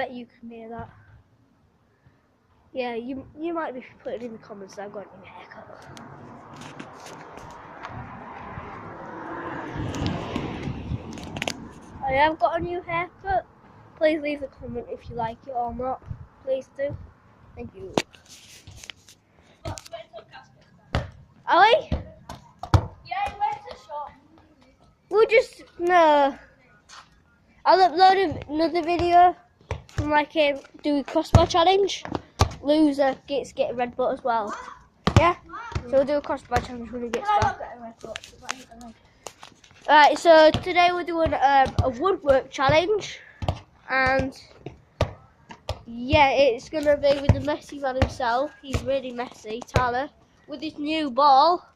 bet you can hear that. Yeah, you might be putting in the comments that I've got a new haircut. I have got a new haircut. Please leave a comment if you like it or not. Please do. Thank you. Are we? Yeah, he went to shop. We'll just no. I'll upload another video from like do a crossbar challenge. Loser gets get a red butt as well. Yeah. So we'll do a crossbar challenge when he gets back. Alright, so today we're doing a woodwork challenge, and yeah, it's gonna be with the messy man himself. He's really messy, Tyler, with his new ball.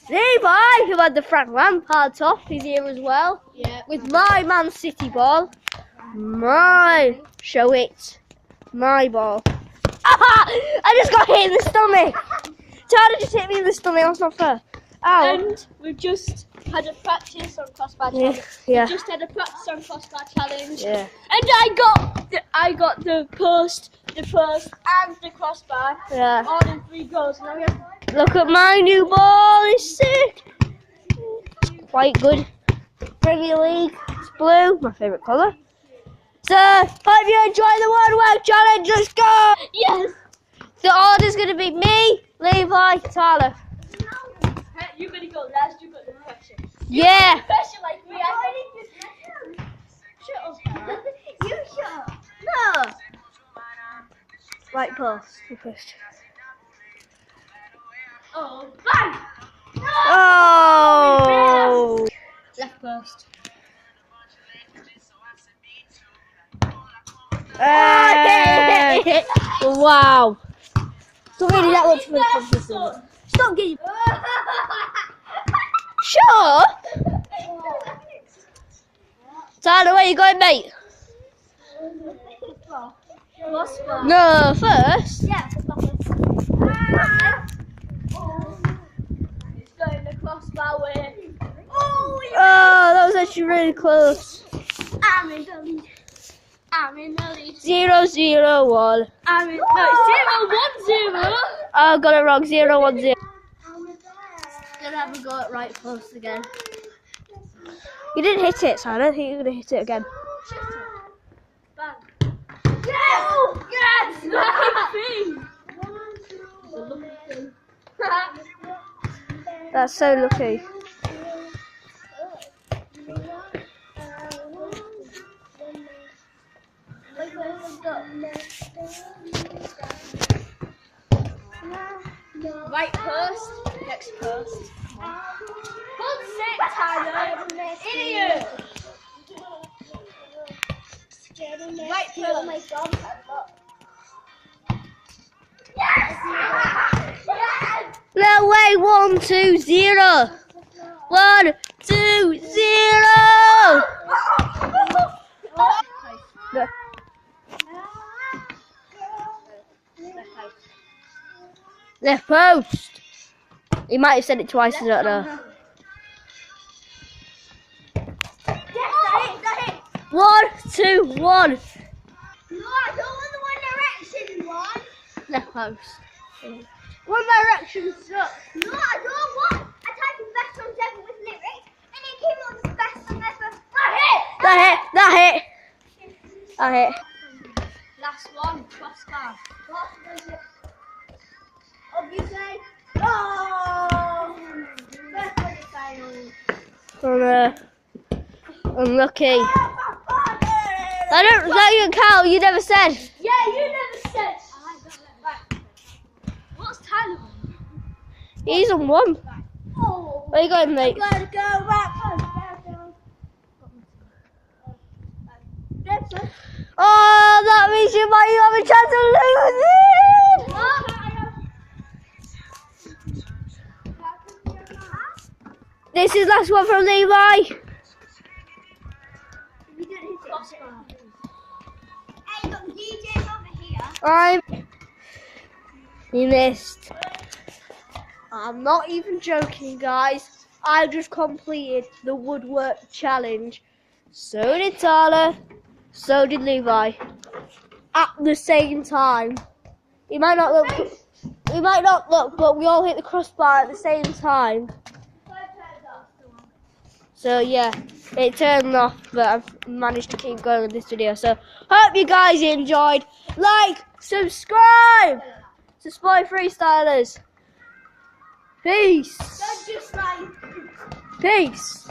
Levi, who had the Frank Lampard top, is here as well. Yeah. With my Man City ball. Show it. My ball. Ah! I just got hit in the stomach. Tyler just hit me in the stomach. That's not fair. Ow. And we've just had a practice on crossbar challenge. Yeah. We just had a practice on crossbar challenge. Yeah. And I got the post, and the crossbar. Yeah. All in 3 goals. Now we have Look at my new ball. It's sick. It's quite good. Premier League. It's blue. My favourite colour. So, hope you enjoy the woodwork challenge. Let's go. yes. The order's going to be me, Levi, Tyler. Hey, you better go last. You got the pressure. Yeah. Pressure like me. Shut up. You shut up. No. Right post. First. Oh, bang! Oh. Left post. Wow. It's not really that much for the competition. Stop getting. Shut up. Tyler, where you going, mate? Crossbar. No, first. Yeah. It's going the crossbar way. Oh, that was actually really close. I'm in the lead. 0-0-1. No, it's 0-1-0. I got it wrong. 0-1-0. Gonna have a go at right post again. You didn't hit it, so I don't think you're gonna hit it again. Bang. Yes! Yes! That's so lucky. Right post, next post. Good set, Tyler. Idiot. Right post. Yes! Yes! No way. 1-2-0. 1-2-0. No. Left post. He might have said it twice, I don't know. Yes, that hit. 1-2-1. No, I don't want the One Direction one. Left post. One Direction sucks. No, I don't want. I typed in best songs ever with lyrics, and it came up with the best song ever. That hit. That hit. Last one, crossbar. What was it? Obviously. Oh! First semi-final. Unlucky. That don't count. You never said. Yeah, you never said. Right. What's Tyler on? He's on 1. Oh. Where you going, mate? Gotta go back home. Oh, that means you might have a chance of losing. This is last one from Levi. Hey, look, DJ's over here. You missed. I'm not even joking, guys. I just completed the woodwork challenge. So did Tyler. So did Levi. At the same time. It might not look. We might not look, but we all hit the crossbar at the same time. So yeah, it turned off, but I've managed to keep going with this video. So hope you guys enjoyed. Like, subscribe to Spy Freestylers. Peace. Just like. Peace.